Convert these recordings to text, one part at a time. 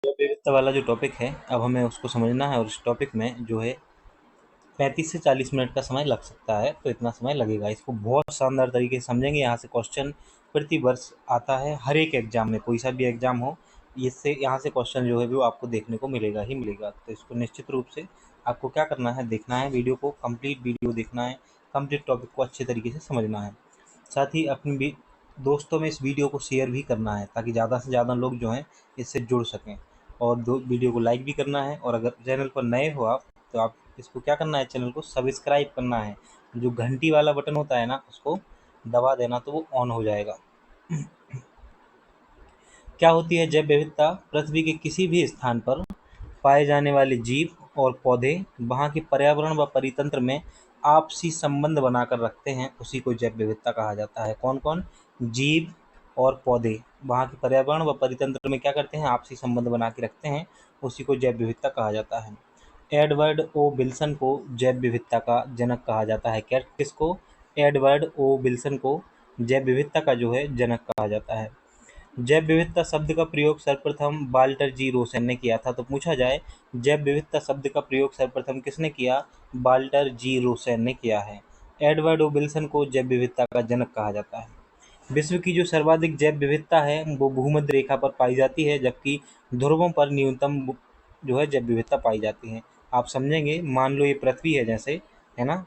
जैव विविधता वाला जो टॉपिक है, अब हमें उसको समझना है और इस टॉपिक में जो है 35 से 40 मिनट का समय लग सकता है, तो इतना समय लगेगा। इसको बहुत शानदार तरीके से समझेंगे। यहाँ से क्वेश्चन प्रति वर्ष आता है, हर एक एग्जाम में, कोई सा भी एग्जाम हो, इससे यहाँ से क्वेश्चन जो है वो आपको देखने को मिलेगा ही मिलेगा। तो इसको निश्चित रूप से आपको क्या करना है, देखना है वीडियो को, कंप्लीट वीडियो देखना है, कंप्लीट टॉपिक को अच्छे तरीके से समझना है। साथ ही अपने भी दोस्तों में इस वीडियो को शेयर भी करना है, ताकि ज़्यादा से ज़्यादा लोग जो हैं इससे जुड़ सकें। और दो वीडियो को लाइक भी करना है, और अगर चैनल पर नए हो आप, तो आप इसको क्या करना है, चैनल को सब्सक्राइब करना है। जो घंटी वाला बटन होता है ना, उसको दबा देना, तो वो ऑन हो जाएगा। क्या होती है जैव विविधता? पृथ्वी के किसी भी स्थान पर पाए जाने वाले जीव और पौधे वहाँ के पर्यावरण व परितंत्र में आपसी संबंध बनाकर रखते हैं, उसी को जैव विविधता कहा जाता है। कौन कौन? जीव और पौधे वहाँ के पर्यावरण व परितंत्र में क्या करते हैं, आपसी संबंध बना के रखते हैं, उसी को जैव विविधता कहा जाता है। एडवर्ड ओ विल्सन को जैव विविधता का जनक कहा जाता है। क्या किसको? एडवर्ड ओ विल्सन को जैव विविधता का जो है जनक कहा जाता है। जैव विविधता शब्द का प्रयोग सर्वप्रथम वाल्टर जी रोसेन ने किया था। तो पूछा जाए, जैव विविधता शब्द का प्रयोग सर्वप्रथम किसने किया? वाल्टर जी रोसेन ने किया है। एडवर्ड ओ विल्सन को जैव विविधता का जनक कहा जाता है। विश्व की जो सर्वाधिक जैव विविधता है वो भूमध्य रेखा पर पाई जाती है, जबकि ध्रुवों पर न्यूनतम जो है जैव विविधता पाई जाती है। आप समझेंगे, मान लो ये पृथ्वी है जैसे, है ना,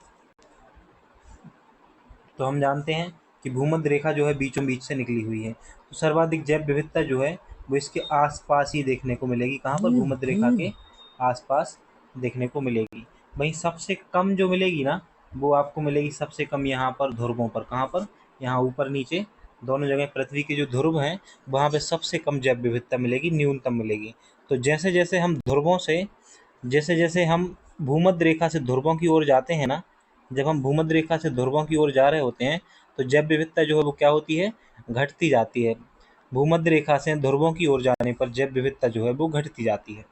तो हम जानते हैं कि भूमध्य रेखा जो है बीचों बीच से निकली हुई है। तो सर्वाधिक जैव विविधता जो है वो इसके आसपास ही देखने को मिलेगी। कहाँ पर? भूमध्य रेखा के आसपास देखने को मिलेगी। वहीं सबसे कम जो मिलेगी ना, वो आपको मिलेगी सबसे कम यहाँ पर ध्रुवों पर। कहाँ पर? यहाँ ऊपर नीचे दोनों जगह पृथ्वी के जो ध्रुव हैं, वहाँ पे सबसे कम जैव विविधता मिलेगी, न्यूनतम मिलेगी। तो जैसे जैसे हम ध्रुवों से, जैसे जैसे हम भूमध्य रेखा से ध्रुवों की ओर जाते हैं ना, जब हम भूमध्य रेखा से ध्रुवों की ओर जा रहे होते हैं, तो जैव विविधता जो है वो क्या होती है? घटती जाती है। भूमध्य रेखा से ध्रुवों की ओर जाने पर जैव विविधता जो है वो घटती जाती है।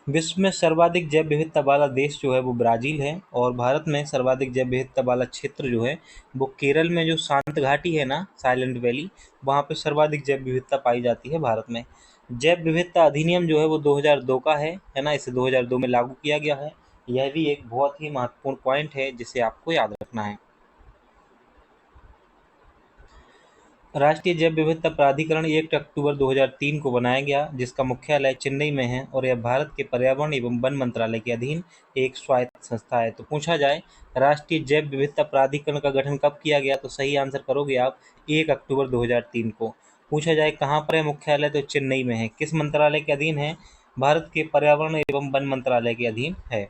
विश्व में सर्वाधिक जैव विविधता वाला देश जो है वो ब्राज़ील है, और भारत में सर्वाधिक जैव विविधता वाला क्षेत्र जो है वो केरल में जो शांत घाटी है ना, साइलेंट वैली, वहाँ पे सर्वाधिक जैव विविधता पाई जाती है भारत में। जैव विविधता अधिनियम जो है वो 2002 का है ना, इसे 2002 में लागू किया गया है। यह भी एक बहुत ही महत्वपूर्ण पॉइंट है जिसे आपको याद रखना है। राष्ट्रीय जैव विविधता प्राधिकरण 1 अक्टूबर 2003 को बनाया गया, जिसका मुख्यालय चेन्नई में है, और यह भारत के पर्यावरण एवं वन मंत्रालय के अधीन एक स्वायत्त संस्था है। तो पूछा जाए, राष्ट्रीय जैव विविधता प्राधिकरण का गठन कब किया गया? तो सही आंसर करोगे आप 1 अक्टूबर 2003 को। पूछा जाए कहाँ पर है मुख्यालय? तो चेन्नई में है। किस मंत्रालय के अधीन है? भारत के पर्यावरण एवं वन मंत्रालय के अधीन है।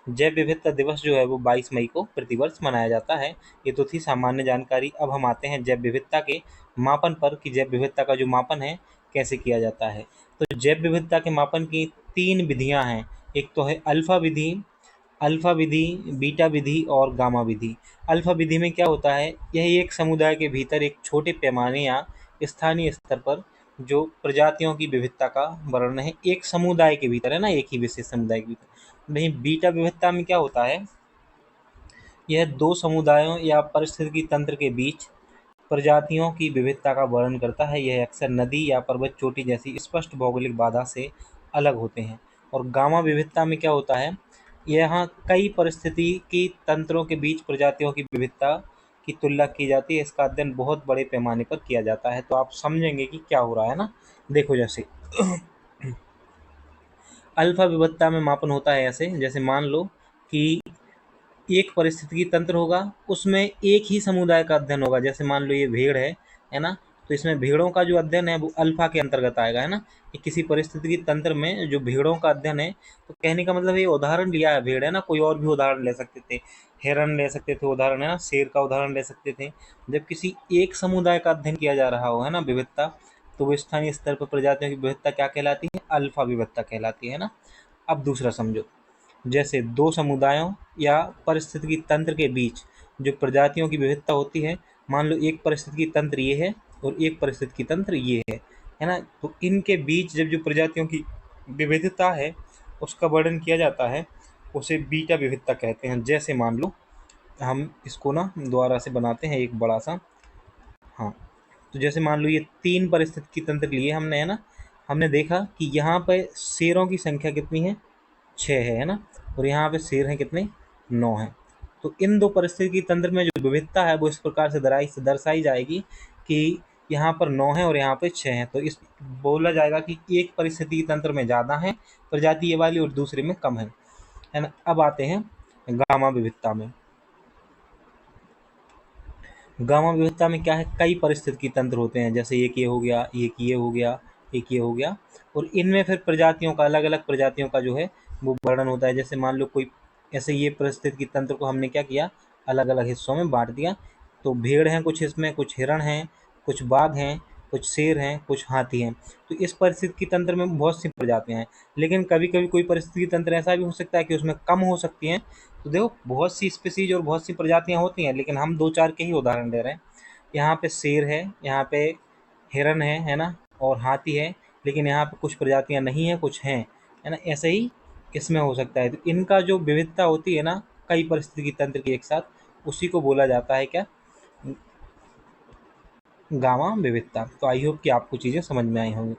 जैव विविधता दिवस जो है वो 22 मई को प्रतिवर्ष मनाया जाता है। ये तो थी सामान्य जानकारी। अब हम आते हैं जैव विविधता के मापन पर, कि जैव विविधता का जो मापन है कैसे किया जाता है। तो जैव विविधता के मापन की 3 विधियां हैं। एक तो है अल्फा विधि, बीटा विधि और गामा विधि। अल्फा विधि में क्या होता है, यह एक समुदाय के भीतर एक छोटे पैमाने या स्थानीय स्तर पर जो प्रजातियों की विविधता का वर्णन है, एक समुदाय के भीतर, है ना, एक ही विशेष समुदाय के भीतर। वहीं बीटा विविधता में क्या होता है, यह दो समुदायों या पारिस्थितिकी तंत्र के बीच प्रजातियों की विविधता का वर्णन करता है। यह अक्सर नदी या पर्वत चोटी जैसी स्पष्ट भौगोलिक बाधा से अलग होते हैं। और गामा विविधता में क्या होता है, यहाँ कई पारिस्थितिकी तंत्रों के बीच प्रजातियों की विविधता की तुलना की जाती है। इसका अध्ययन बहुत बड़े पैमाने पर किया जाता है। तो आप समझेंगे कि क्या हो रहा है ना। देखो, जैसे अल्फा विविधता में मापन होता है ऐसे, जैसे मान लो कि एक पारिस्थितिकी तंत्र होगा, उसमें एक ही समुदाय का अध्ययन होगा। जैसे मान लो ये भेड़ है ना, तो इसमें भेड़ों का जो अध्ययन है वो अल्फा के अंतर्गत आएगा, है ना। कि किसी पारिस्थितिकी तंत्र में जो भेड़ों का अध्ययन है, तो कहने का मतलब ये उदाहरण लिया है भेड़, है ना, कोई और भी उदाहरण ले सकते थे, हिरन ले सकते थे उदाहरण, है ना, शेर का उदाहरण ले सकते थे। जब किसी एक समुदाय का अध्ययन किया जा रहा हो, है ना, विविधता, तो वो स्थानीय स्तर पर प्रजातियों की विविधता क्या कहलाती है? अल्फा विविधता कहलाती है ना। अब दूसरा समझो, जैसे दो समुदायों या पारिस्थितिकी तंत्र के बीच जो प्रजातियों की विविधता होती है, मान लो एक पारिस्थितिकी तंत्र ये है और एक पारिस्थितिकी तंत्र ये है ना, तो इनके बीच जब जो प्रजातियों की विविधता है उसका वर्णन किया जाता है, उसे बीटा विविधता कहते हैं। जैसे मान लो, हम इसको ना दोबारा से बनाते हैं एक बड़ा सा, हाँ, तो जैसे मान लो ये 3 पारिस्थितिकी तंत्र लिए हमने, है ना। हमने देखा कि यहाँ पे शेरों की संख्या कितनी है, 6 है ना। और यहाँ पे शेर हैं कितने, 9 हैं। तो इन 2 पारिस्थितिकी तंत्र में जो विविधता है वो इस प्रकार से दर्शाई जाएगी कि यहाँ पर 9 है और यहाँ पे 6 हैं। तो इस बोला जाएगा कि एक पारिस्थितिकी तंत्र में ज़्यादा है प्रजाति ये वाली और दूसरे में कम है ना। अब आते हैं गामा विविधता में। गामा विविधता में क्या है, कई पारिस्थितिकी तंत्र होते हैं, जैसे एक ये हो गया, एक ये हो गया, एक ये हो गया। और इनमें फिर प्रजातियों का, अलग अलग प्रजातियों का जो है वो वर्णन होता है। जैसे मान लो कोई ऐसे ये पारिस्थितिकी तंत्र को हमने क्या किया, अलग अलग हिस्सों में बांट दिया। तो भेड़ हैं कुछ इसमें, कुछ हिरण हैं, कुछ बाघ हैं, कुछ शेर हैं, कुछ हाथी हैं। तो इस पारिस्थितिकी तंत्र में बहुत सी प्रजातियां हैं। लेकिन कभी कभी कोई पारिस्थितिकी तंत्र ऐसा भी हो सकता है कि उसमें कम हो सकती हैं। तो देखो बहुत सी स्पीसीज और बहुत सी प्रजातियां होती हैं, लेकिन हम 2-4 के ही उदाहरण दे रहे हैं। यहाँ पे शेर है, यहाँ पे हिरन है ना, और हाथी है। लेकिन यहाँ पे कुछ प्रजातियां नहीं है, कुछ हैं, है ना। ऐसे ही इसमें हो सकता है। तो इनका जो विविधता होती है ना, कई पारिस्थितिकी तंत्र की एक साथ, उसी को बोला जाता है क्या, गामा विविधता। तो आई होप कि आपको चीज़ें समझ में आई होंगी।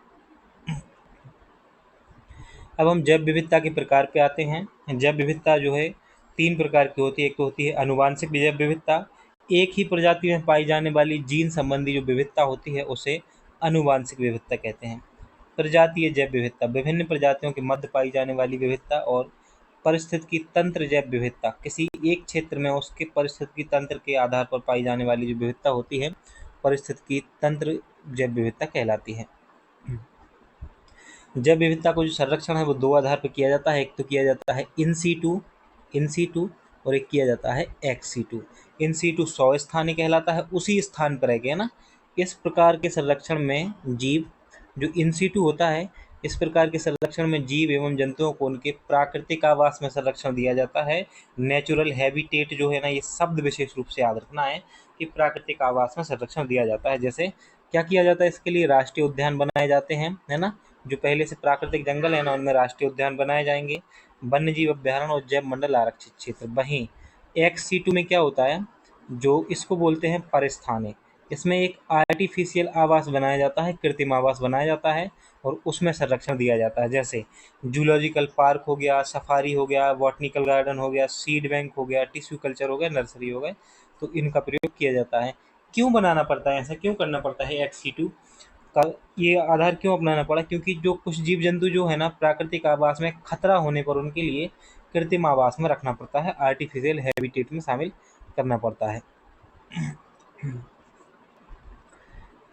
अब हम जैव विविधता के प्रकार पे आते हैं। जैव विविधता जो है 3 प्रकार की होती है। एक तो होती है आनुवांशिक जैव विविधता, एक ही प्रजाति में पाई जाने वाली जीन संबंधी जो विविधता होती है उसे आनुवांशिक विविधता कहते हैं। प्रजातीय जैव विविधता, विभिन्न प्रजातियों के मध्य पाई जाने वाली विविधता। और पारिस्थितिकी तंत्र जैव विविधता, किसी एक क्षेत्र में उसके पारिस्थितिकी तंत्र के आधार पर पाई जाने वाली जो विविधता होती है, पारिस्थितिकी तंत्र जैव विविधता कहलाती है। जैव विविधता को जो संरक्षण है वो 2 आधार पर किया जाता है। एक तो किया जाता है इन सीटू, और एक किया जाता है एक्स सीटू। इन सीटू 100 स्थानीय कहलाता है, उसी स्थान पर है ना। इस प्रकार के संरक्षण में जीव, जो इन सीटू होता है, इस प्रकार के संरक्षण में जीव एवं जंतुओं को उनके प्राकृतिक आवास में संरक्षण दिया जाता है। नेचुरल हैबिटेट जो है ना, ये शब्द विशेष रूप से याद रखना है कि प्राकृतिक आवास में संरक्षण दिया जाता है। जैसे क्या किया जाता है, इसके लिए राष्ट्रीय उद्यान बनाए जाते हैं, है ना। जो पहले से प्राकृतिक जंगल है ना, उनमें राष्ट्रीय उद्यान बनाए जाएंगे, वन्यजीव अभ्यारण्य और जैव मंडल आरक्षित क्षेत्र। वहीं XC2 में क्या होता है, जो इसको बोलते हैं परिस्थानी, इसमें एक आर्टिफिशियल आवास बनाया जाता है, कृत्रिम आवास बनाया जाता है, और उसमें संरक्षण दिया जाता है। जैसे जूलॉजिकल पार्क हो गया, सफारी हो गया, बॉटनिकल गार्डन हो गया, सीड बैंक हो गया, टिश्यू कल्चर हो गया, नर्सरी हो गए। तो इनका प्रयोग किया जाता है। क्यों बनाना पड़ता है, ऐसा क्यों करना पड़ता है, XC2 का ये आधार क्यों अपनाना पड़ा, क्योंकि जो कुछ जीव जंतु जो है ना, प्राकृतिक आवास में खतरा होने पर उनके लिए कृत्रिम आवास में रखना पड़ता है, आर्टिफिशियल हैबिटेट में शामिल करना पड़ता है।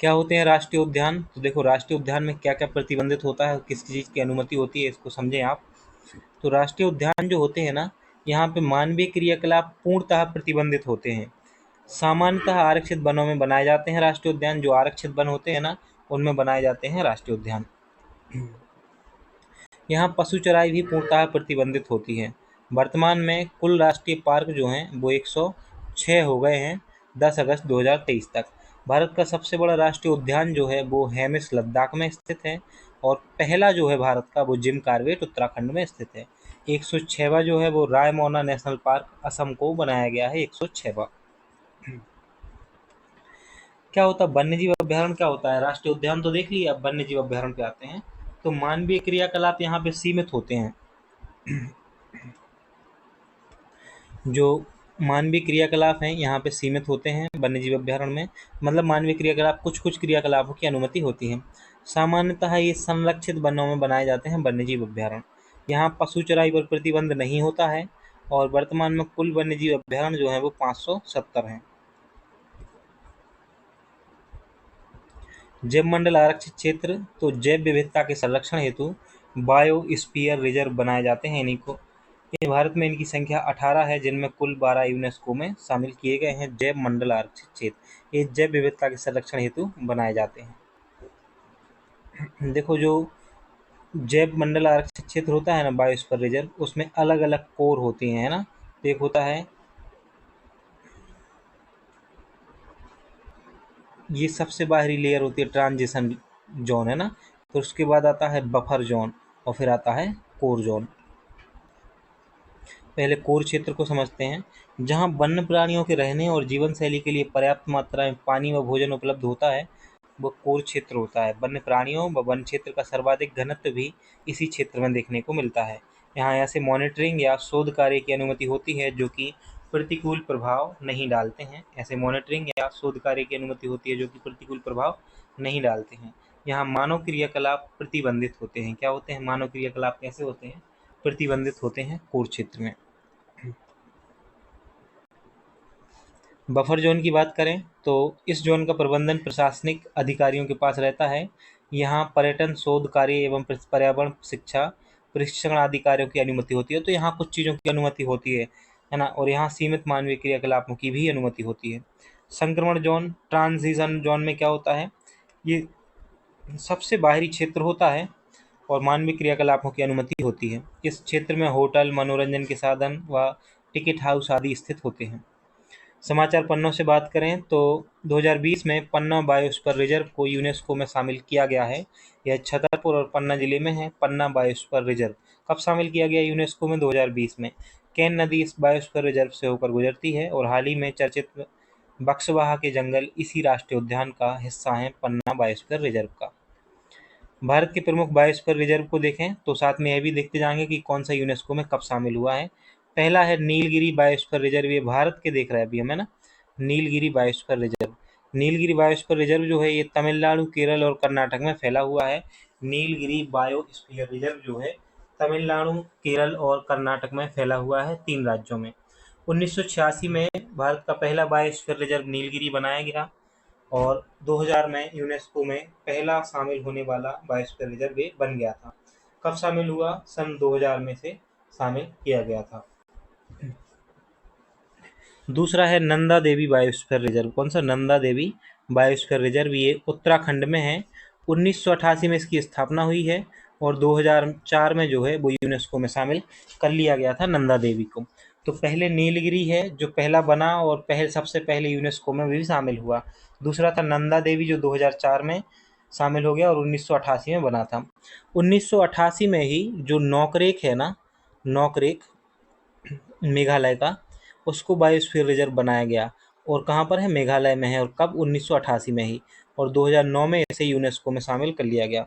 क्या होते हैं राष्ट्रीय उद्यान, तो देखो राष्ट्रीय उद्यान में क्या क्या प्रतिबंधित होता है, किस चीज़ की अनुमति होती है, इसको समझें आप। तो राष्ट्रीय उद्यान जो होते हैं ना, यहाँ पे मानवीय क्रियाकलाप पूर्णतः प्रतिबंधित होते हैं। सामान्यतः आरक्षित वनों में बनाए जाते हैं राष्ट्रीय उद्यान, जो आरक्षित वन होते हैं ना, उनमें बनाए जाते हैं राष्ट्रीय उद्यान। यहाँ पशु चराई भी पूर्णतः प्रतिबंधित होती है। वर्तमान में कुल राष्ट्रीय पार्क जो हैं वो 106 हो गए हैं 10 अगस्त 2023 तक। भारत का सबसे बड़ा राष्ट्रीय उद्यान जो है वो हेमिस लद्दाख में स्थित है, और पहला जो है भारत का वो जिम कॉर्बेट उत्तराखंड में स्थित है। 106वां जो है वो रायमोना नेशनल पार्क असम को बनाया गया है, 106वां। क्या होता है वन्यजीव अभ्यारण्य, क्या होता है, राष्ट्रीय उद्यान तो देख लिया, अब वन्यजीव अभ्यारण्य पे आते हैं। तो मानवीय क्रियाकलाप यहाँ पे सीमित होते हैं। जो मानवीय क्रियाकलाप हैं यहाँ पे सीमित होते हैं वन्यजीव अभ्यारण्य में। मतलब मानवीय क्रियाकलाप, कुछ कुछ क्रियाकलापों की अनुमति होती है। सामान्यतः ये संरक्षित वनों में बनाए जाते हैं वन्यजीव अभ्यारण्य। यहाँ पशु चराई पर प्रतिबंध नहीं होता है, और वर्तमान में कुल वन्यजीव अभ्यारण्य जो है वो 570 हैं। जैव मंडल आरक्षित क्षेत्र, तो जैव विविधता के संरक्षण हेतु बायोस्फीयर रिजर्व बनाए जाते हैं इन्हीं को। ये भारत में इनकी संख्या 18 है, जिनमें कुल 12 यूनेस्को में शामिल किए गए हैं जैव मंडल आरक्षित क्षेत्र। ये जैव विविधता के संरक्षण हेतु बनाए जाते हैं। देखो जो जैव मंडल आरक्षित क्षेत्र होता है ना, बायोस्फीयर रिजर्व, उसमें अलग अलग कोर होती हैं, है ना। तो एक होता है, ये सबसे बाहरी लेयर होती है ट्रांजिशन जोन, है ना। तो उसके बाद आता है बफर जोन, और फिर आता है कोर जोन। पहले कोर क्षेत्र को समझते हैं। जहां वन्य प्राणियों के रहने और जीवन शैली के लिए पर्याप्त मात्रा में पानी व भोजन उपलब्ध होता है, वो कोर क्षेत्र होता है। वन्य प्राणियों व वन क्षेत्र का सर्वाधिक घनत्व भी इसी क्षेत्र में देखने को मिलता है। यहाँ ऐसे मॉनिटरिंग या शोध कार्य की अनुमति होती है जो कि प्रतिकूल प्रभाव नहीं डालते हैं। ऐसे मॉनिटरिंग या शोध कार्य की अनुमति होती है जो कि प्रतिकूल प्रभाव नहीं डालते हैं। यहाँ मानव क्रियाकलाप प्रतिबंधित होते हैं। क्या होते हैं मानव क्रियाकलाप? कैसे होते हैं? प्रतिबंधित होते हैं कोर क्षेत्र में। बफर जोन की बात करें तो इस जोन का प्रबंधन प्रशासनिक अधिकारियों के पास रहता है। यहाँ पर्यटन, शोध कार्य एवं पर्यावरण शिक्षा, प्रशिक्षण आदि कार्यों की अनुमति होती है। तो यहाँ कुछ चीज़ों की अनुमति होती है ना, और यहाँ सीमित मानवीय क्रियाकलापों की भी अनुमति होती है। संक्रमण जोन, ट्रांजिशन जोन में क्या होता है? ये सबसे बाहरी क्षेत्र होता है और मानवीय क्रियाकलापों की अनुमति होती है। इस क्षेत्र में होटल, मनोरंजन के साधन व टिकट हाउस आदि स्थित होते हैं। समाचार पन्नों से बात करें तो 2020 में पन्ना बायोस्फीयर रिजर्व को यूनेस्को में शामिल किया गया है। यह छतरपुर और पन्ना जिले में है। पन्ना बायोस्फीयर रिजर्व कब शामिल किया गया यूनेस्को में? 2020 में। केन नदी इस बायोस्फीयर रिजर्व से होकर गुजरती है और हाल ही में चर्चित बक्सवाहा के जंगल इसी राष्ट्रीय उद्यान का हिस्सा हैं। पन्ना बायोस्फीयर रिजर्व का भारत के प्रमुख बायोस्फीयर रिजर्व को देखें तो साथ में यह भी देखते जाएंगे कि कौन सा यूनेस्को में कब शामिल हुआ है। पहला है नीलगिरी बायोस्फीयर रिजर्व। ये भारत के देख रहे हैं अभी हमें ना, Nilgiri biosphere reserve. Nilgiri biosphere reserve जो है ये तमिलनाडु, केरल और कर्नाटक में फैला हुआ है। नीलगिरी बायोस्फीयर रिजर्व जो है तमिलनाडु, केरल और कर्नाटक में फैला हुआ है, 3 राज्यों में। 1986 में भारत का पहला बायोस्फीयर रिजर्व नीलगिरी बनाया गया और 2000 में यूनेस्को में पहला शामिल होने वाला बायोस्फीयर रिजर्व ये बन गया था। कब शामिल हुआ? सन 2000 में से शामिल किया गया था। दूसरा है नंदा देवी बायोस्फीयर रिजर्व। कौन सा? Nanda Devi biosphere reserve. ये उत्तराखंड में है। 1988 में इसकी स्थापना हुई है और 2004 में जो है वो यूनेस्को में शामिल कर लिया गया था नंदा देवी को। तो पहले नीलगिरी है जो पहला बना और सबसे पहले यूनेस्को में भी शामिल हुआ। दूसरा था नंदा देवी जो 2004 में शामिल हो गया और 1988 में बना था। 1988 में ही जो नौकरेक है ना, नौकरेक मेघालय का, उसको बायोस्फीयर रिजर्व बनाया गया और कहाँ पर है? मेघालय में है। और कब? 1988 में ही। और 2009 में इसे यूनेस्को में शामिल कर लिया गया।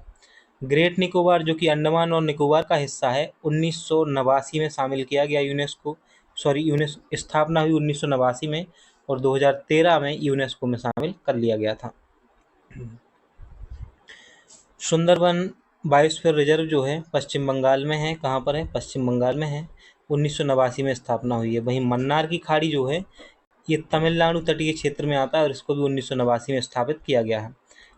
ग्रेट निकोबार जो कि अंडमान और निकोबार का हिस्सा है, 1989 में शामिल किया गया यूनेस्को, स्थापना हुई 1989 में और 2013 में यूनेस्को में शामिल कर लिया गया था। सुंदरबन बायोस्फीयर रिजर्व जो है पश्चिम बंगाल में है। कहाँ पर है? पश्चिम बंगाल में है। 1989 में स्थापना हुई है। वहीं मन्नार की खाड़ी जो है ये तमिलनाडु तटीय क्षेत्र में आता है और इसको भी 1989 में स्थापित किया गया है।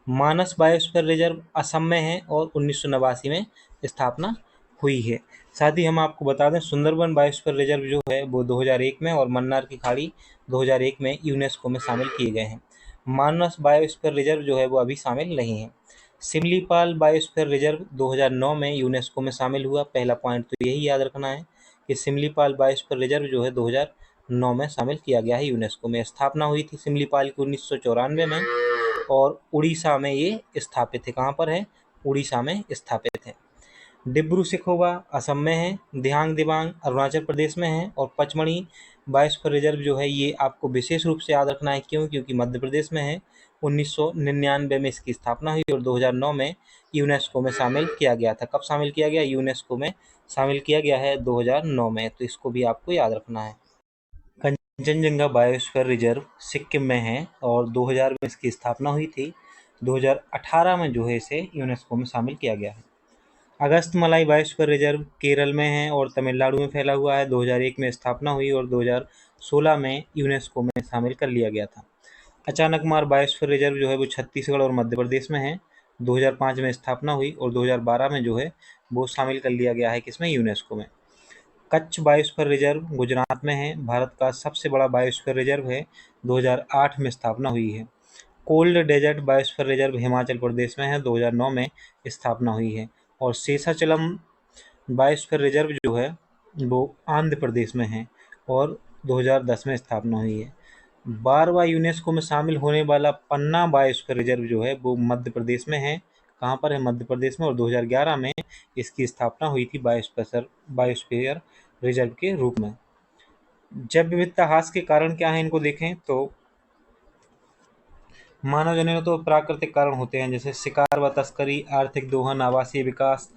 मानस बायोस्फीयर रिजर्व असम में है और 1989 में स्थापना हुई है। साथ ही हम आपको बता दें सुंदरबन बायोस्फीयर रिजर्व जो है वो 2001 में और मन्नार की खाड़ी 2001 में यूनेस्को में शामिल किए गए हैं। मानस बायोस्फीयर रिजर्व जो है वो अभी शामिल नहीं है। सिमलीपाल बायोस्फीयर रिजर्व 2009 में यूनेस्को में शामिल हुआ। पहला पॉइंट तो यही याद रखना है कि सिमलीपाल बायोस्फीयर रिजर्व जो है 2009 में शामिल किया गया है यूनेस्को में। स्थापना हुई थी सिमलीपाल की 1994 में और उड़ीसा में ये स्थापित है। कहाँ पर है? उड़ीसा में स्थापित है। डिब्रू सिखोवा असम में है। दिहांग दिबांग अरुणाचल प्रदेश में है और पचमढ़ी बायोस्फीयर रिजर्व जो है ये आपको विशेष रूप से याद रखना है। क्यों? क्योंकि मध्य प्रदेश में है। 1999 में इसकी स्थापना हुई और 2009 में यूनेस्को में शामिल किया गया था। कब शामिल किया गया? यूनेस्को में शामिल किया गया है 2009 में। तो इसको भी आपको याद रखना है। कंचनजंगा बायोस्फीयर रिजर्व सिक्किम में है और 2000 में इसकी स्थापना हुई थी। 2018 में जो है इसे यूनेस्को में शामिल किया गया है। अगस्तमलाई बायोस्फीयर रिजर्व केरल में है और तमिलनाडु में फैला हुआ है। 2001 में स्थापना हुई और 2016 में यूनेस्को में शामिल कर लिया गया था। अचानकमार बायोस्फीयर रिजर्व जो है वो छत्तीसगढ़ और मध्य प्रदेश में है। 2005 में स्थापना हुई और 2012 में जो है वो शामिल कर लिया गया है किसमें? यूनेस्को में। कच्छ बायोस्फीयर रिजर्व गुजरात में है। भारत का सबसे बड़ा बायोस्फीयर रिजर्व है। 2008 में स्थापना हुई है। Cold desert biosphere reserve Himachal Pradesh में है। 2009 में स्थापना हुई है। और शेषाचलम बायोस्फीयर रिजर्व जो है वो आंध्र प्रदेश में है और 2010 में स्थापना हुई है। 12वां यूनेस्को में शामिल होने वाला पन्ना बायोस्फीयर रिजर्व जो है वो मध्य प्रदेश में है। कहाँ पर है? मध्य प्रदेश में। और 2011 में इसकी स्थापना हुई थी बायोस्फीयर रिजर्व के रूप में। जैव विविधता ह्रास के कारण क्या है इनको देखें तो मानव जनित तो प्राकृतिक कारण होते हैं, जैसे शिकार व तस्करी, आर्थिक दोहन, आवासीय विकास,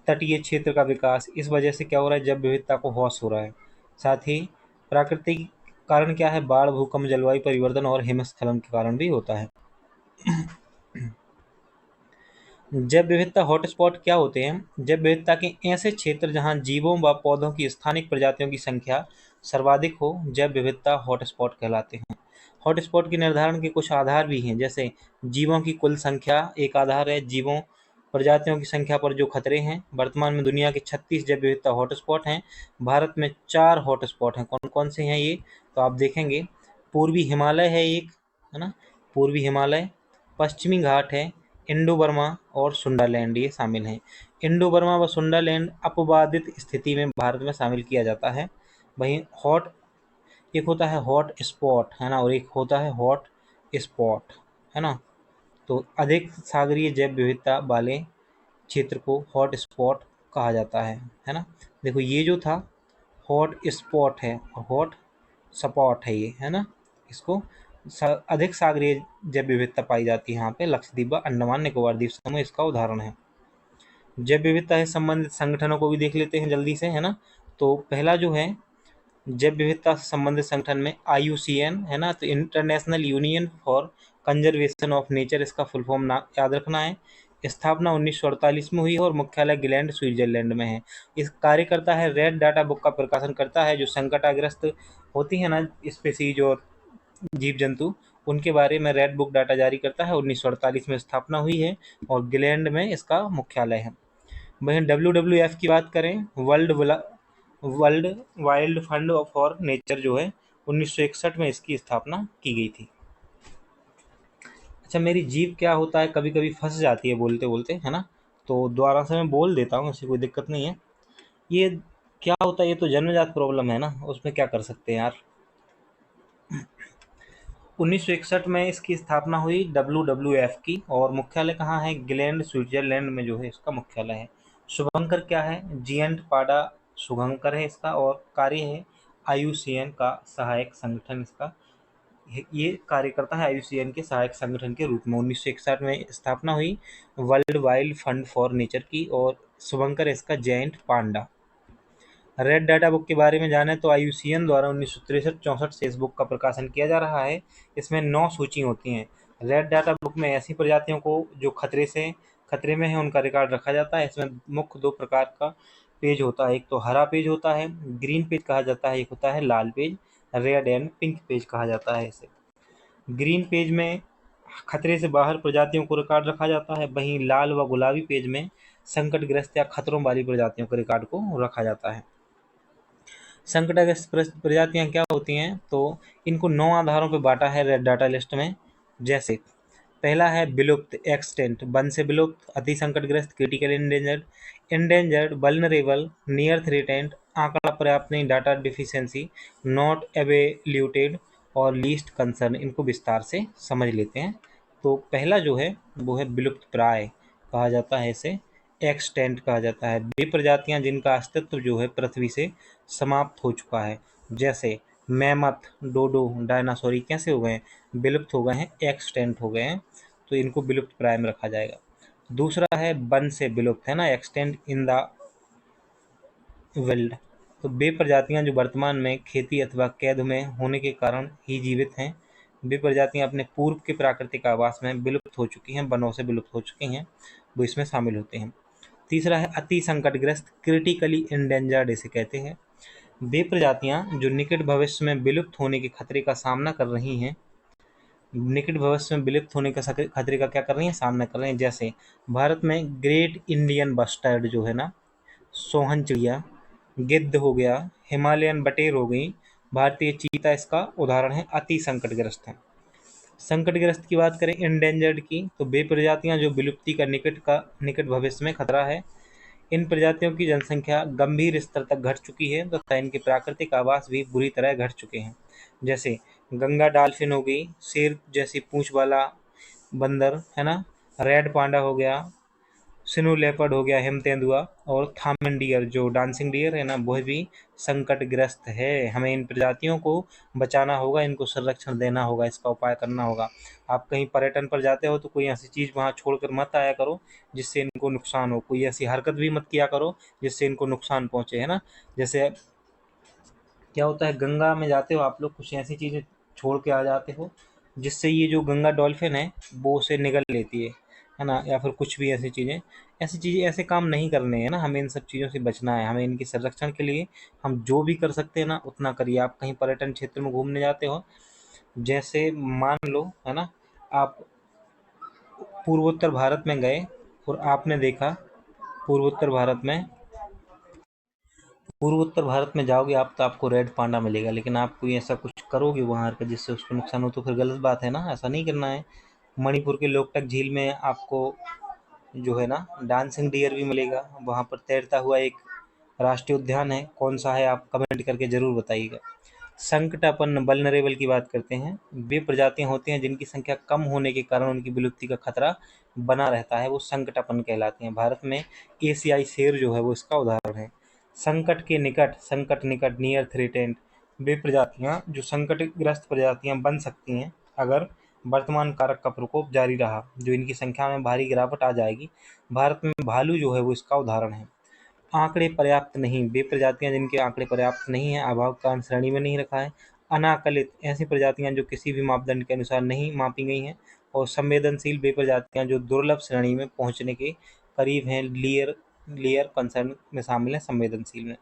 तटीय क्षेत्र का विकास। इस वजह से क्या हो रहा है, जैव विविधता को ह्रास हो रहा है। साथ ही प्राकृतिक कारण क्या है, बाढ़, भूकंप, जलवायु परिवर्तन और हिमस्खलन के कारण भी होता है। जैव विविधता हॉटस्पॉट क्या होते हैं? जैव विविधता के ऐसे क्षेत्र जहां जीवों व पौधों की स्थानिक प्रजातियों की संख्या सर्वाधिक हो, जैव विविधता हॉटस्पॉट कहलाते हैं। हॉटस्पॉट के निर्धारण के कुछ आधार भी हैं, जैसे जीवों की कुल संख्या एक आधार है, जीवों प्रजातियों की संख्या पर जो खतरे हैं। वर्तमान में दुनिया के 36 जैव विविधता हॉटस्पॉट हैं। भारत में 4 हॉटस्पॉट हैं। कौन कौन से हैं ये, तो आप देखेंगे, पूर्वी हिमालय है एक, है ना, पूर्वी हिमालय, पश्चिमी घाट है, इंडो बर्मा और सुंडालैंड ये शामिल हैं। इंडो बर्मा व सुंडालैंड अपवादित स्थिति में भारत में शामिल किया जाता है। वहीं हॉट, एक होता है हॉट स्पॉट, है ना, और एक होता है हॉट स्पॉट, है ना। तो अधिक सागरीय जैव विविधता वाले क्षेत्र को हॉट स्पॉट कहा जाता है ना। देखो ये जो था हॉट स्पॉट है और हॉट स्पॉट है ये, है ना। इसको अधिक सागरीय जैव विविधता पाई जाती है यहाँ पे। लक्षद्वीप व अंडमान निकोबार द्वीप समूह इसका उदाहरण है। जैव विविधता से संबंधित संगठनों को भी देख लेते हैं जल्दी से, है ना। तो पहला जो है जैव विविधता से संबंधित संगठन में IUCN, है ना, तो international union for conservation of nature इसका फुल फॉर्म ना याद रखना है। स्थापना 1948 में हुई है और मुख्यालय ग्लैंड स्विट्जरलैंड में है। इस कार्य करता है, रेड डाटा बुक का प्रकाशन करता है, जो संकटाग्रस्त होती है ना स्पीसीज और जीव जंतु, उनके बारे में रेड बुक डाटा जारी करता है। 1948 में स्थापना हुई है और ग्लैंड में इसका मुख्यालय है। वहीं WWF की बात करें, world wild fund for nature जो है 1961 में इसकी स्थापना की गई थी। अच्छा, मेरी जीभ क्या होता है, कभी कभी फंस जाती है बोलते बोलते, है ना, तो दोबारा से मैं बोल देता हूँ, ऐसी कोई दिक्कत नहीं है। ये क्या होता है, ये तो जन्मजात प्रॉब्लम है ना, उसमें क्या कर सकते हैं यार। 1961 में इसकी स्थापना हुई WWF की, और मुख्यालय कहाँ है, ग्लैंड स्विट्जरलैंड में जो है इसका मुख्यालय है। शुभंकर क्या है, जियंट पाडा शुभंकर है इसका, और कार्य है IUCN का सहायक संगठन इसका, ये कार्य करता है IUCN के सहायक संगठन के रूप में। 1961 में स्थापना हुई world wild fund for nature की, और शुभंकर इसका जयंट पांडा। रेड डाटा बुक के बारे में जाने तो IUCN द्वारा 1963-64 से इस बुक का प्रकाशन किया जा रहा है। इसमें 9 सूची होती हैं। रेड डाटा बुक में ऐसी प्रजातियों को जो खतरे में है उनका रिकॉर्ड रखा जाता है। इसमें मुख्य 2 प्रकार का पेज होता है, एक तो हरा पेज होता है, ग्रीन पेज कहा जाता है, एक होता है लाल page, red and pink page कहा जाता है इसे। ग्रीन पेज में खतरे से बाहर प्रजातियों को रिकॉर्ड रखा जाता है, वहीं लाल व गुलाबी पेज में संकटग्रस्त या खतरों वाली प्रजातियों के रिकॉर्ड को रखा जाता है। संकटग्रस्त प्रजातियां क्या होती हैं, तो इनको 9 आधारों पर बांटा है रेड डाटा लिस्ट में। जैसे पहला है विलुप्त, एक्सटेंट, वन से विलुप्त, अति संकटग्रस्त, critical endangered, endangered, vulnerable, near threatened, आंकड़ा पर्याप्त नहीं, डाटा डिफिशियंसी, नॉट एवेल्यूटेड और लीस्ट कंसर्न। इनको विस्तार से समझ लेते हैं। तो पहला जो है वो है विलुप्त प्राय कहा जाता है इसे, एक्सटेंट कहा जाता है। वे प्रजातियां जिनका अस्तित्व जो है पृथ्वी से समाप्त हो चुका है, जैसे मैमथ, डोडो, डायनासोर, ये कैसे हो गए हैं, विलुप्त हो गए हैं, एक्सटेंट हो गए हैं, तो इनको विलुप्त प्राय में रखा जाएगा। दूसरा है वन से विलुप्त, है ना, एक्सटेंट इन द विल्ड, तो वे प्रजातियां जो वर्तमान में खेती अथवा कैद में होने के कारण ही जीवित हैं, वे प्रजातियां अपने पूर्व के प्राकृतिक आवास में विलुप्त हो चुकी हैं, वनों से विलुप्त हो चुकी हैं, वो इसमें शामिल होते हैं। तीसरा है अति संकटग्रस्त, क्रिटिकली इंडेंजर्ड इसे कहते हैं। वे प्रजातियां जो निकट भविष्य में विलुप्त होने के खतरे का सामना कर रही हैं, निकट भविष्य में विलुप्त होने का खतरे का क्या कर रही हैं, सामना कर रहे हैं। जैसे भारत में ग्रेट इंडियन बस्टर्ड जो है ना, सोहन चिड़िया, गिद्ध हो गया, हिमालयन बटेर हो गई, भारतीय चीता इसका उदाहरण है, अति संकटग्रस्त है। संकटग्रस्त की बात करें इंडेंजर्ड की, तो वे प्रजातियां जो विलुप्ति का निकट भविष्य में खतरा है। इन प्रजातियों की जनसंख्या गंभीर स्तर तक घट चुकी है तथा इनके प्राकृतिक आवास भी बुरी तरह घट चुके हैं। जैसे गंगा डॉल्फिन हो गई, शेर जैसी पूंछ वाला बंदर, है ना, रेड पांडा हो गया, स्नो लेपर्ड हो गया, हिम तेंदुआ, और थामन डियर जो डांसिंग डियर है ना, वह भी संकटग्रस्त है। हमें इन प्रजातियों को बचाना होगा, इनको संरक्षण देना होगा, इसका उपाय करना होगा। आप कहीं पर्यटन पर जाते हो तो कोई ऐसी चीज़ वहाँ छोड़कर मत आया करो जिससे इनको नुकसान हो, कोई ऐसी हरकत भी मत किया करो जिससे इनको नुकसान पहुँचे, है ना। जैसे क्या होता है, गंगा में जाते हो आप लोग, कुछ ऐसी चीज़ें छोड़ के आ जाते हो जिससे ये जो गंगा डॉल्फिन है वो उसे निगल लेती है ना, या फिर कुछ भी ऐसी चीज़ें ऐसे काम नहीं करने हैं ना, हमें इन सब चीज़ों से बचना है। हमें इनके संरक्षण के लिए हम जो भी कर सकते हैं ना उतना करिए। आप कहीं पर्यटन क्षेत्र में घूमने जाते हो, जैसे मान लो है ना, आप पूर्वोत्तर भारत में गए और आपने देखा, पूर्वोत्तर भारत में पूर्वोत्तर भारत में जाओगे आप तो आपको रेड पांडा मिलेगा, लेकिन आप कोई ऐसा कुछ करोगे वहाँ का जिससे उसको नुकसान हो तो फिर गलत बात है ना, ऐसा नहीं करना है। मणिपुर के लोकटक झील में आपको जो है ना डांसिंग डियर भी मिलेगा, वहाँ पर तैरता हुआ एक राष्ट्रीय उद्यान है, कौन सा है आप कमेंट करके ज़रूर बताइएगा। संकटापन्न वल्नरेबल की बात करते हैं, वे प्रजातियां होती हैं जिनकी संख्या कम होने के कारण उनकी विलुप्ति का खतरा बना रहता है, वो संकटापन्न कहलाती हैं। भारत में एशियाई शेर जो है वो इसका उदाहरण है। संकट के निकट, संकट निकट, नियर थ्रेटेंड, वे प्रजातियां जो संकटग्रस्त प्रजातियां बन सकती हैं अगर वर्तमान कारक का प्रकोप जारी रहा, जो इनकी संख्या में भारी गिरावट आ जाएगी। भारत में भालू जो है वो इसका उदाहरण है। आंकड़े पर्याप्त नहीं, वे प्रजातियां जिनके आंकड़े पर्याप्त नहीं हैं, अभाव के कारण श्रेणी में नहीं रखा है। अनाकलित, ऐसी प्रजातियां जो किसी भी मापदंड के अनुसार नहीं मापी गई हैं। और संवेदनशील, वे प्रजातियां जो दुर्लभ श्रेणी में पहुंचने के करीब हैं, लेयर लेयर कंसर्न में शामिल है, संवेदनशील में।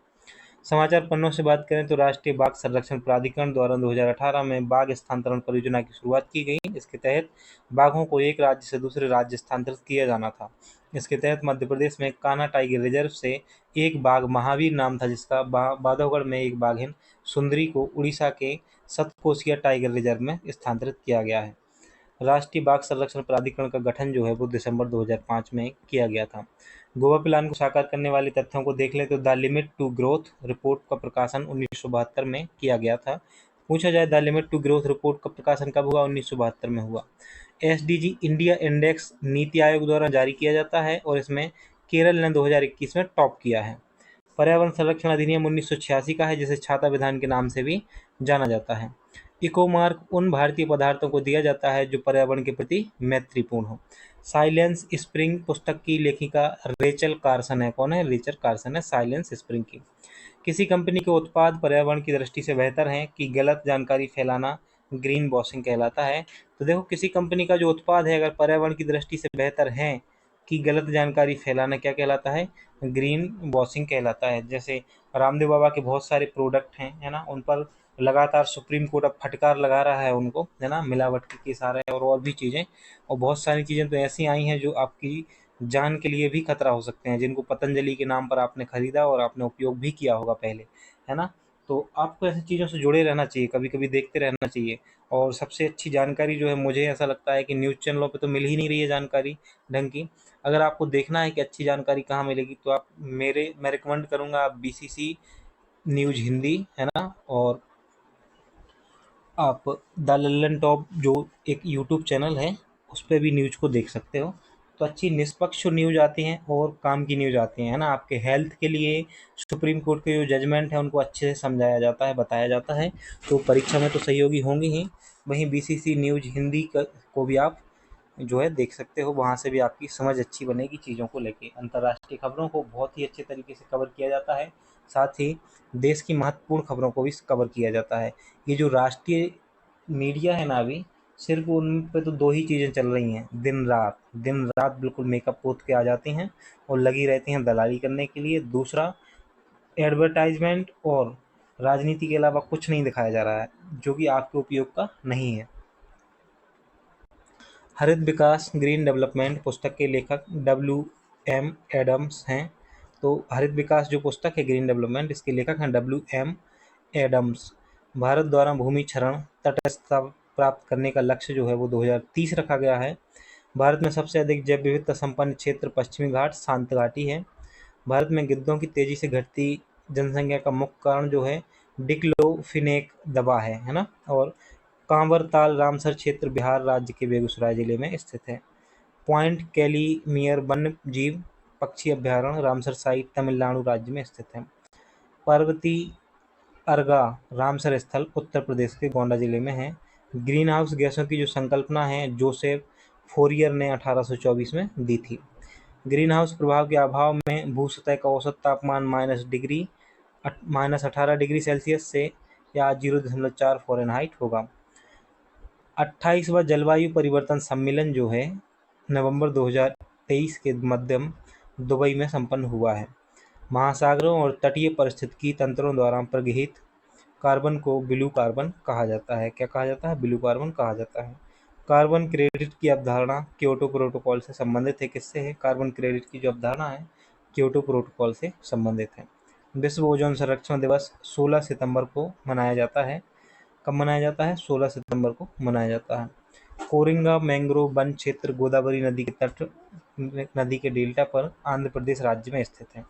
समाचार पन्नों से बात करें तो राष्ट्रीय बाघ संरक्षण प्राधिकरण द्वारा 2018 में बाघ स्थानांतरण परियोजना की शुरुआत की गई। इसके तहत बाघों को एक राज्य से दूसरे राज्य स्थानांतरित किया जाना था। इसके तहत मध्य प्रदेश में कान्हा टाइगर रिजर्व से एक बाघ महावीर नाम था, जिसका बांधवगढ़ में एक बाघिन सुंदरी को उड़ीसा के सतकोसिया टाइगर रिजर्व में स्थानांतरित किया गया है। राष्ट्रीय बाघ संरक्षण प्राधिकरण का गठन जो है वो दिसंबर 2005 में किया गया था। गोवा प्लान को साकार करने वाले तथ्यों को देख लें तो the limit to growth report का प्रकाशन 1972 में किया गया था। पूछा जाए the limit to growth report का प्रकाशन कब हुआ? 1972 में हुआ। SDG India index NITI Aayog द्वारा जारी किया जाता है और इसमें केरल ने 2021 में टॉप किया है। पर्यावरण संरक्षण अधिनियम 1986 का है, जिसे छाता विधान के नाम से भी जाना जाता है। इको मार्क उन भारतीय पदार्थों को दिया जाता है जो पर्यावरण के प्रति मैत्रीपूर्ण हो। साइलेंस स्प्रिंग पुस्तक की लेखिका रेचल कार्सन है। कौन है? रेचल कार्सन है साइलेंस स्प्रिंग की। किसी कंपनी के उत्पाद पर्यावरण की दृष्टि से बेहतर हैं कि गलत जानकारी फैलाना ग्रीन वॉशिंग कहलाता है। तो देखो, किसी कंपनी का जो उत्पाद है अगर पर्यावरण की दृष्टि से बेहतर है कि गलत जानकारी फैलाना क्या कहलाता है? ग्रीन वॉशिंग कहलाता है। जैसे रामदेव बाबा के बहुत सारे प्रोडक्ट हैं, है ना, उन पर लगातार सुप्रीम कोर्ट अब फटकार लगा रहा है उनको, है ना, मिलावट के केस आ रहे हैं और भी चीज़ें। और बहुत सारी चीज़ें तो ऐसी आई हैं जो आपकी जान के लिए भी खतरा हो सकते हैं, जिनको पतंजलि के नाम पर आपने खरीदा और आपने उपयोग भी किया होगा पहले, है ना। तो आपको ऐसी चीज़ों से जुड़े रहना चाहिए, कभी कभी देखते रहना चाहिए। और सबसे अच्छी जानकारी जो है, मुझे ऐसा लगता है कि न्यूज़ चैनलों पे तो मिल ही नहीं रही है जानकारी ढंग की। अगर आपको देखना है कि अच्छी जानकारी कहाँ मिलेगी तो आप मैं रिकमेंड करूँगा, आप बीसीसी न्यूज़ हिंदी, है ना, और आप द लल्लन टॉप जो एक यूट्यूब चैनल है उस पे भी न्यूज़ को देख सकते हो। तो अच्छी निष्पक्ष न्यूज़ आती हैं और काम की न्यूज़ आती हैं, है ना। आपके हेल्थ के लिए सुप्रीम कोर्ट के जो जजमेंट है उनको अच्छे से समझाया जाता है, बताया जाता है। तो परीक्षा में तो सहयोगी होंगे ही। वहीं बीसीसी न्यूज़ हिंदी को भी आप जो है देख सकते हो, वहाँ से भी आपकी समझ अच्छी बनेगी चीज़ों को लेके। अंतर्राष्ट्रीय खबरों को बहुत ही अच्छे तरीके से कवर किया जाता है, साथ ही देश की महत्वपूर्ण खबरों को भी कवर किया जाता है। ये जो राष्ट्रीय मीडिया है ना, अभी सिर्फ उन पे तो दो ही चीज़ें चल रही हैं, दिन रात बिल्कुल मेकअप पोत के आ जाती हैं और लगी रहती हैं दलाली करने के लिए। दूसरा, एडवर्टाइजमेंट और राजनीति के अलावा कुछ नहीं दिखाया जा रहा है जो कि आपके उपयोग का नहीं है। हरित विकास ग्रीन डेवलपमेंट पुस्तक के लेखक डब्ल्यू.एम. एडम्स हैं। तो हरित विकास जो पुस्तक है ग्रीन डेवलपमेंट, इसके लेखक हैं डब्ल्यू.एम. एडम्स। भारत द्वारा भूमि क्षरण तटस्थता प्राप्त करने का लक्ष्य जो है वो 2030 रखा गया है। भारत में सबसे अधिक जैव विविधता संपन्न क्षेत्र पश्चिमी घाट शांत घाटी है। भारत में गिद्धों की तेजी से घटती जनसंख्या का मुख्य कारण जो है डिक्लोफिनेक दवा है ना। और कांवरताल रामसर क्षेत्र बिहार राज्य के बेगूसराय जिले में स्थित है। पॉइंट कैलीमियर वन्य जीव पक्षी अभ्यारण्य रामसर साइट तमिलनाडु राज्य में स्थित है। पार्वती अर्गा रामसर स्थल उत्तर प्रदेश के गोंडा जिले में है। ग्रीन हाउस गैसों की जो संकल्पना है जोसेफ फोरियर ने 1824 में दी थी। ग्रीन हाउस प्रभाव के अभाव में भू सतह का औसत तापमान -18 डिग्री सेल्सियस से या 0.4 फ़ारेनहाइट होगा। 28वां जलवायु परिवर्तन सम्मेलन जो है नवंबर 2023 के मध्यम दुबई में संपन्न हुआ है। महासागरों और तटीय पारिस्थितिकी तंत्रों द्वारा प्रगृहीत कार्बन को ब्लू कार्बन कहा जाता है। क्या कहा जाता है? ब्लू कार्बन कहा जाता है। कार्बन क्रेडिट की अवधारणा क्योटो प्रोटोकॉल से संबंधित है। किससे है? कार्बन क्रेडिट की जो अवधारणा है क्योटो प्रोटोकॉल से संबंधित है। विश्व ओजोन संरक्षण दिवस 16 सितंबर को मनाया जाता है। कब मनाया जाता है? 16 सितंबर को मनाया जाता है। कोरिंगा मैंग्रोव वन क्षेत्र गोदावरी नदी के डेल्टा पर आंध्र प्रदेश राज्य में स्थित है।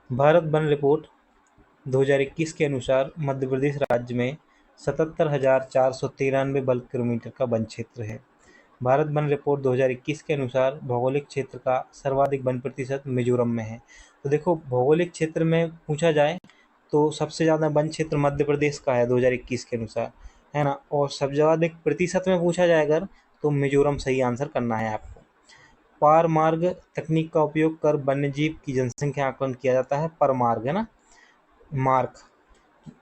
भारत वन रिपोर्ट 2021 के अनुसार मध्य प्रदेश राज्य में 77,493 वर्ग किलोमीटर का वन क्षेत्र है। भारत वन रिपोर्ट 2021 के अनुसार भौगोलिक क्षेत्र का सर्वाधिक वन प्रतिशत मिजोरम में है। तो देखो, भौगोलिक क्षेत्र में पूछा जाए तो सबसे ज़्यादा वन क्षेत्र मध्य प्रदेश का है 2021 के अनुसार, है ना। और सबसे ज़्यादा प्रतिशत में पूछा जाए अगर, तो मिजोरम सही आंसर करना है आपको। पार मार्ग तकनीक का उपयोग कर वन्यजीव की जनसंख्या आकलन किया जाता है। पर मार्ग, है ना, मार्ग।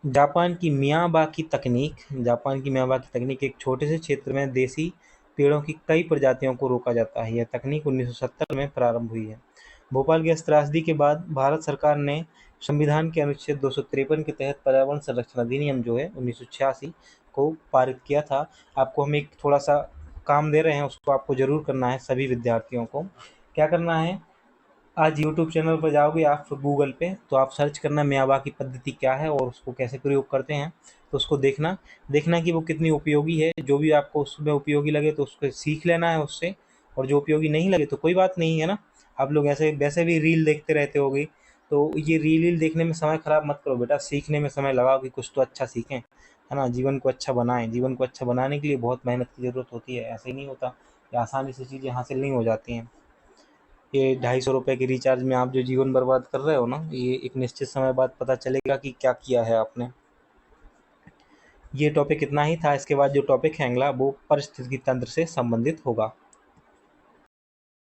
जापान की मियावाकी तकनीक एक छोटे से क्षेत्र में देसी पेड़ों की कई प्रजातियों को रोका जाता है। यह तकनीक 1970 में प्रारंभ हुई है। भोपाल गैस त्रासदी के बाद भारत सरकार ने संविधान के अनुच्छेद 253 के तहत पर्यावरण संरक्षण अधिनियम जो है 1986 को पारित किया था। आपको हम एक थोड़ा सा काम दे रहे हैं, उसको आपको जरूर करना है सभी विद्यार्थियों को। क्या करना है? आज यूट्यूब चैनल पर जाओगे आप गूगल पे, तो आप सर्च करना मियावाकी पद्धति क्या है और उसको कैसे प्रयोग करते हैं। तो उसको देखना कि वो कितनी उपयोगी है। जो भी आपको उसमें उपयोगी लगे तो उसको सीख लेना है उससे, और जो उपयोगी नहीं लगे तो कोई बात नहीं, है ना। आप लोग ऐसे वैसे भी रील देखते रहते होगे, तो ये रील देखने में समय खराब मत करो बेटा, सीखने में समय लगाओ कि कुछ तो अच्छा सीखें, है ना। जीवन को अच्छा बनाएं। जीवन को अच्छा बनाने के लिए बहुत मेहनत की ज़रूरत होती है। ऐसे ही नहीं होता कि आसानी से चीज़ें हासिल नहीं हो जाती हैं। ये 250 के रिचार्ज में आप जो जीवन बर्बाद कर रहे हो ना, ये एक निश्चित समय बाद पता चलेगा कि क्या किया है आपने। ये टॉपिक इतना ही था। इसके बाद जो टॉपिक है अगला वो पारिस्थितिकी तंत्र से संबंधित होगा।